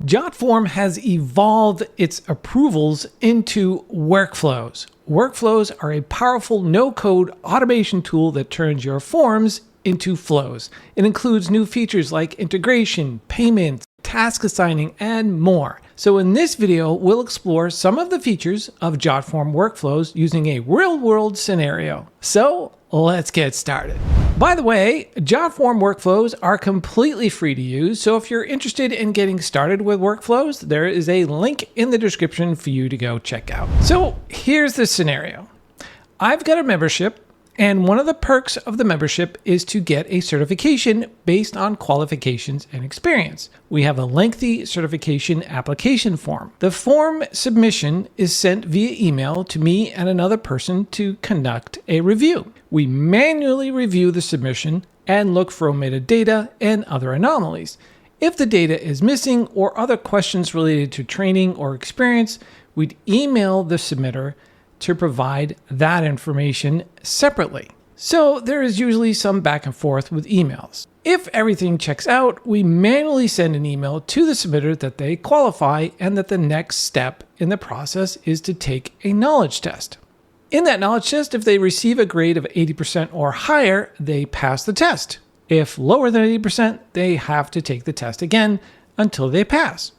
Jotform has evolved its approvals into workflows. Workflows are a powerful no-code automation tool that turns your forms into flows. It includes new features like integration, payments, task assigning, and more. So in this video, we'll explore some of the features of Jotform workflows using a real-world scenario. So let's get started. By the way, Jotform workflows are completely free to use, so if you're interested in getting started with workflows, there is a link in the description for you to go check out. So here's the scenario. I've got a membership, and one of the perks of the membership is to get a certification based on qualifications and experience. We have a lengthy certification application form. The form submission is sent via email to me and another person to conduct a review. We manually review the submission and look for omitted data and other anomalies. If the data is missing or other questions related to training or experience, we'd email the submitter to provide that information separately. So there is usually some back and forth with emails. If everything checks out, we manually send an email to the submitter that they qualify and that the next step in the process is to take a knowledge test. In that knowledge test, if they receive a grade of 80% or higher, they pass the test. If lower than 80%, they have to take the test again until they pass.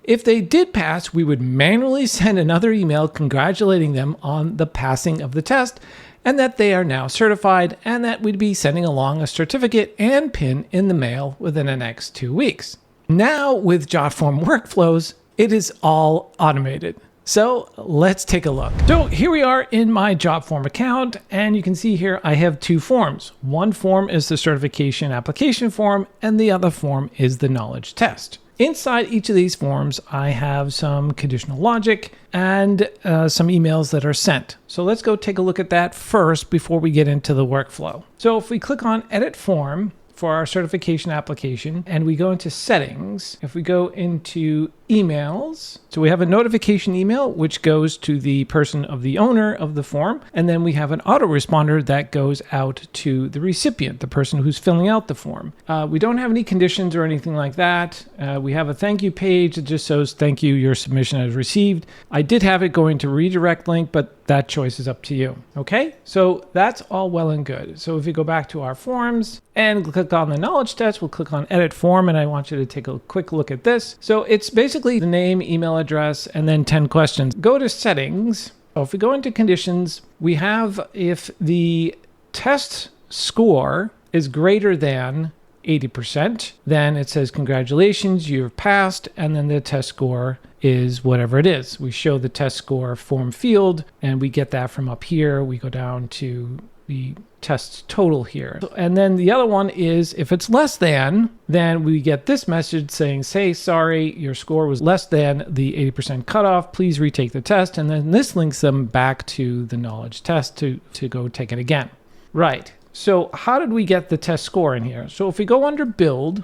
If they did pass, we would manually send another email congratulating them on the passing of the test and that they are now certified, and that we'd be sending along a certificate and pin in the mail within the next 2 weeks. Now with Jotform workflows, it is all automated. So let's take a look. So here we are in my Jotform account, and you can see here I have two forms. One form is the certification application form, and the other form is the knowledge test. Inside each of these forms, I have some conditional logic and some emails that are sent. So let's go take a look at that first before we get into the workflow. So if we click on Edit Form for our certification application and we go into Settings, if we go into Emails, so we have a notification email which goes to the person of the owner of the form, and then we have an autoresponder that goes out to the recipient, the person who's filling out the form. We don't have any conditions or anything like that. We have a thank you page that just says thank you, your submission is received. I did have it going to redirect link, but that choice is up to you. Okay, so that's all well and good. So if we go back to our forms and click on the knowledge test, we'll click on Edit Form, and I want you to take a quick look at this. So it's basically the name, email address, and then 10 questions. Go to Settings. So if we go into Conditions, we have if the test score is greater than 80%, then it says congratulations, you've passed, and then the test score is whatever it is. We show the test score form field, and we get that from up here. We go down to the test total here. And then the other one is if it's less than, then we get this message saying, say sorry, your score was less than the 80% cutoff, please retake the test. And then this links them back to the knowledge test to go take it again. Right, so how did we get the test score in here? So if we go under build,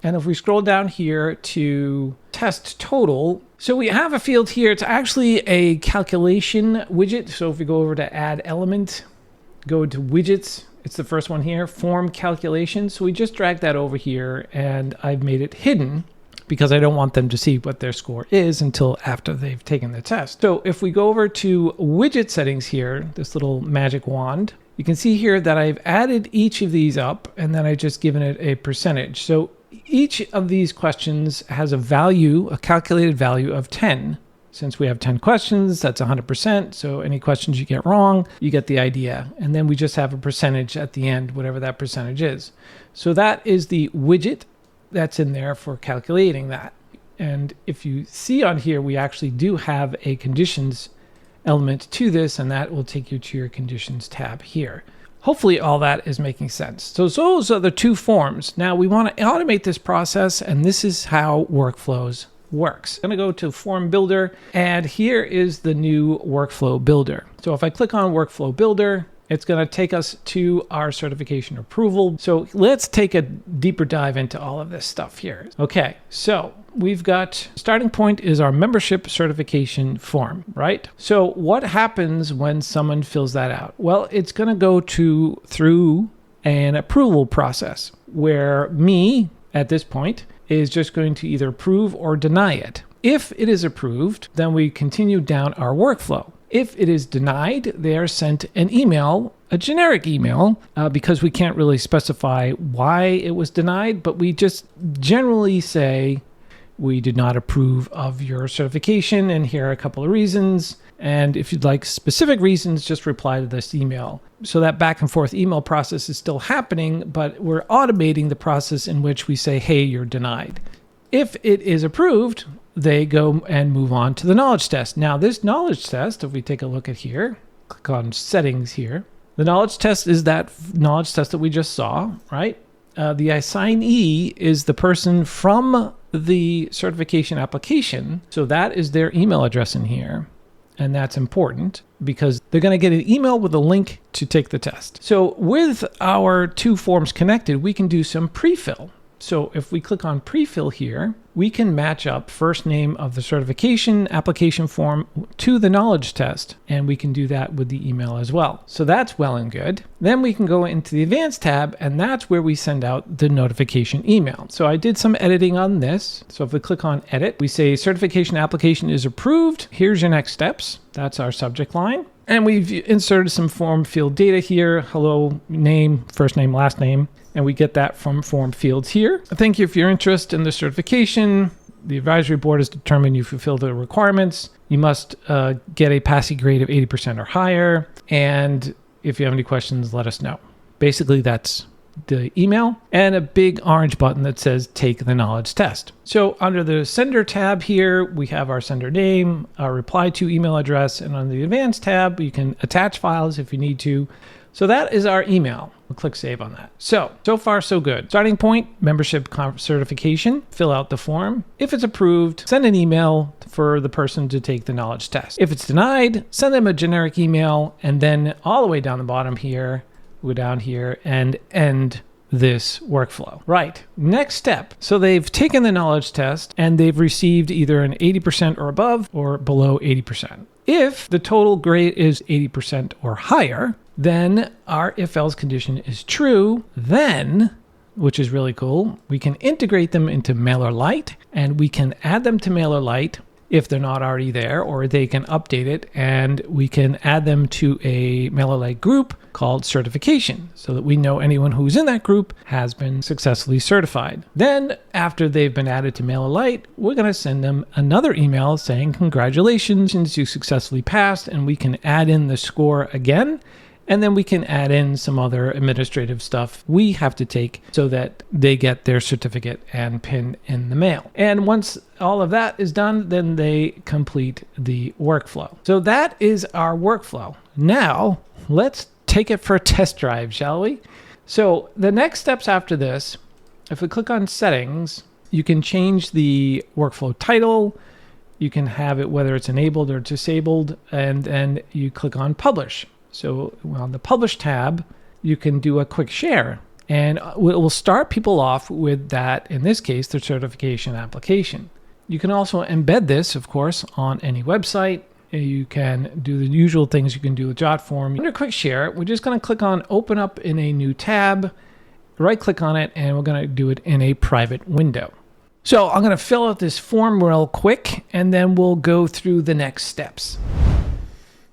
and if we scroll down here to test total, so we have a field here. It's actually a calculation widget. So if we go over to add element, go to widgets, it's the first one here, form calculation. So we just drag that over here, and I've made it hidden because I don't want them to see what their score is until after they've taken the test. So if we go over to widget settings here, this little magic wand, you can see here that I've added each of these up, and then I've just given it a percentage. So each of these questions has a value, a calculated value of 10. Since we have 10 questions, that's 100%. So any questions you get wrong, you get the idea. And then we just have a percentage at the end, whatever that percentage is. So that is the widget that's in there for calculating that. And if you see on here, we actually do have a conditions element to this, and that will take you to your conditions tab here. Hopefully all that is making sense. So those are the two forms. Now we want to automate this process, and this is how workflows works. I'm going to go to Form Builder, and here is the new Workflow Builder. So if I click on Workflow Builder, it's going to take us to our certification approval. So let's take a deeper dive into all of this stuff here. Okay, so we've got starting point is our membership certification form, right? So what happens when someone fills that out? Well, it's going to go through an approval process where me, at this point, is just going to either approve or deny it. If it is approved, then we continue down our workflow. If it is denied, they are sent an email, a generic email, because we can't really specify why it was denied, but we just generally say, we did not approve of your certification, and here are a couple of reasons. And if you'd like specific reasons, just reply to this email. So that back and forth email process is still happening, but we're automating the process in which we say, hey, you're denied. If it is approved, they go and move on to the knowledge test. Now, this knowledge test, if we take a look at here, click on settings here. The knowledge test is that knowledge test that we just saw, right? The assignee is the person from the certification application. So that is their email address in here. And that's important because they're going to get an email with a link to take the test. So with our two forms connected, we can do some pre-fill. So if we click on pre-fill here, we can match up first name of the certification application form to the knowledge test. And we can do that with the email as well. So that's well and good. Then we can go into the advanced tab, and that's where we send out the notification email. So I did some editing on this. So if we click on edit, we say certification application is approved. Here's your next steps. That's our subject line. And we've inserted some form field data here. Hello, name, first name, last name. And we get that from form fields here. Thank you for your interest in the certification. The advisory board has determined you fulfill the requirements. You must get a passing grade of 80% or higher. And if you have any questions, let us know. Basically, that's the email, and a big orange button that says take the knowledge test. So under the sender tab here, we have our sender name, our reply to email address, and on the advanced tab, you can attach files if you need to. So that is our email. We'll click save on that. So far so good. Starting point, membership certification, fill out the form. If it's approved, send an email for the person to take the knowledge test. If it's denied, send them a generic email, and then all the way down the bottom here, go down here and end this workflow. Right, next step. So they've taken the knowledge test and they've received either an 80% or above or below 80%. If the total grade is 80% or higher, then our if-else condition is true. Then, which is really cool, we can integrate them into MailerLite, and we can add them to MailerLite if they're not already there, or they can update it, and we can add them to a MailerLite group called certification so that we know anyone who's in that group has been successfully certified. Then after they've been added to MailerLite, we're going to send them another email saying congratulations, you successfully passed, and we can add in the score again. And then we can add in some other administrative stuff we have to take so that they get their certificate and pin in the mail. And once all of that is done, then they complete the workflow. So that is our workflow. Now, let's take it for a test drive, shall we? So the next steps after this, if we click on settings, you can change the workflow title. You can have it whether it's enabled or disabled, and then you click on publish. So on the Publish tab, you can do a quick share, and it will start people off with that, in this case, their certification application. You can also embed this, of course, on any website. You can do the usual things you can do with Jotform. Under Quick Share, we're just going to click on Open Up in a new tab, right-click on it, and we're going to do it in a private window. So I'm going to fill out this form real quick, and then we'll go through the next steps.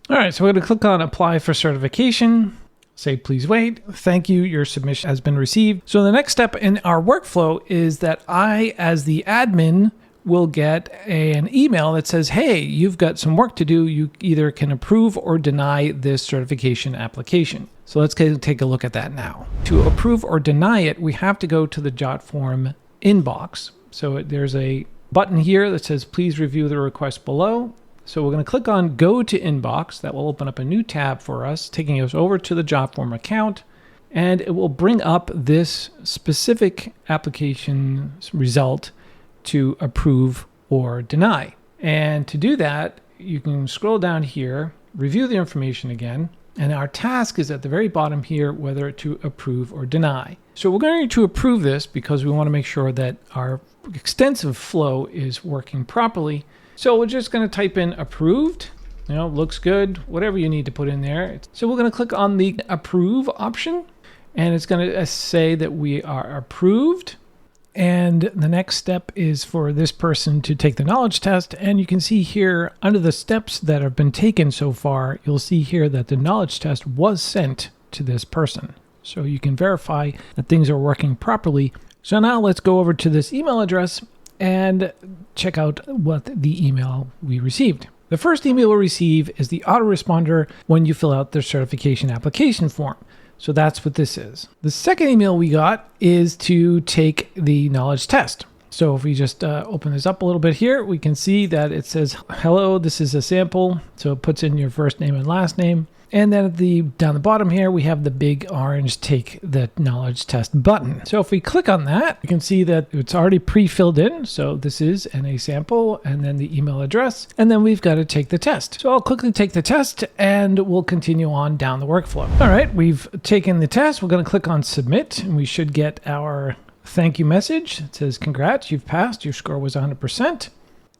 All right, so we're going to click on Apply for Certification. Say, please wait. Thank you. Your submission has been received. So the next step in our workflow is that I, as the admin, will get an email that says, hey, you've got some work to do. You either can approve or deny this certification application. So let's take a look at that now. To approve or deny it, we have to go to the Jotform inbox. So there's a button here that says, please review the request below. So we're going to click on Go to Inbox. That will open up a new tab for us, taking us over to the Jotform account. And it will bring up this specific application result to approve or deny. And to do that, you can scroll down here, review the information again. And our task is at the very bottom here, whether to approve or deny. So we're going to approve this because we want to make sure that our extensive flow is working properly. So we're just going to type in approved, looks good, whatever you need to put in there. So we're going to click on the approve option, and it's going to say that we are approved. And the next step is for this person to take the knowledge test. And you can see here under the steps that have been taken so far, you'll see here that the knowledge test was sent to this person. So you can verify that things are working properly. So now let's go over to this email address and check out what the email we received. The first email we'll receive is the autoresponder when you fill out the certification application form. So that's what this is. The second email we got is to take the knowledge test. So if we just open this up a little bit here, we can see that it says, hello, this is a sample. So it puts in your first name and last name. And then down the bottom here, we have the big orange take the knowledge test button. So if we click on that, you can see that it's already pre-filled in. So this is a sample and then the email address, and then we've got to take the test. So I'll quickly take the test and we'll continue on down the workflow. All right, we've taken the test. We're going to click on submit and we should get our thank you message. It says, congrats, you've passed. Your score was 100%.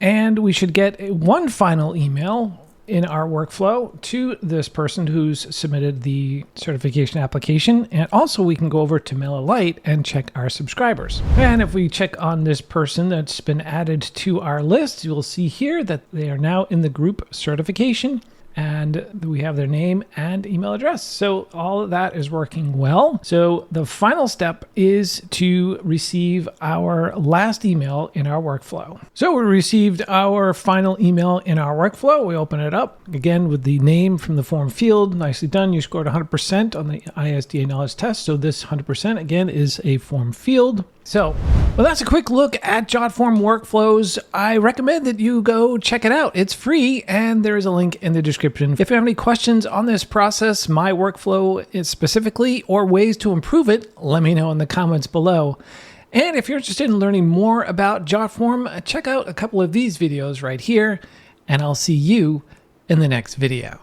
And we should get one final email in our workflow to this person who's submitted the certification application. And also we can go over to MailerLite and check our subscribers. And if we check on this person that's been added to our list, you'll see here that they are now in the group certification. And we have their name and email address. So all of that is working well. So the final step is to receive our last email in our workflow. So we received our final email in our workflow. We open it up again with the name from the form field. Nicely done. You scored 100% on the ISDA knowledge test. So this 100% again is a form field. So, well, that's a quick look at Jotform workflows. I recommend that you go check it out. It's free and there is a link in the description. If you have any questions on this process, my workflow is specifically, or ways to improve it, let me know in the comments below. And if you're interested in learning more about Jotform, check out a couple of these videos right here, and I'll see you in the next video.